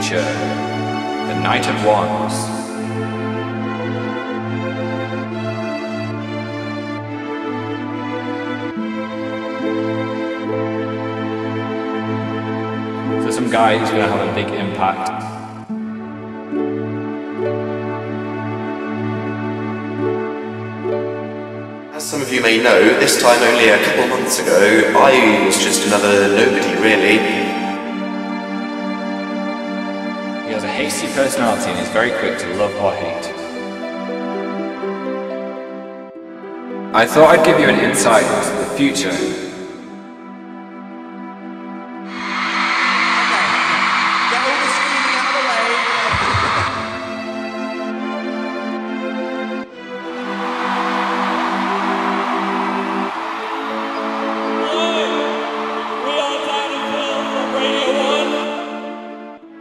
future, the Knight of Wands. So some guy who's going to have a big impact. As some of you may know, this time only a couple months ago, I was just another nobody, really. He has a hasty personality and is very quick to love or hate. I thought I'd give you an insight into the future.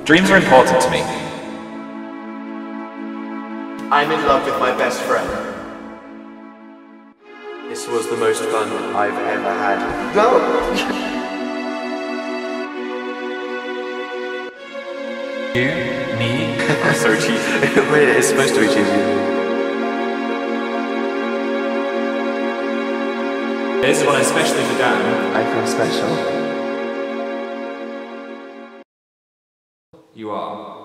Dreams are important to me. I'm in love with my best friend. This was the most fun I've ever had. No! You? Me? So cheesy. Wait, it's supposed to be cheesy. This is one especially for Dan. I feel special. You are.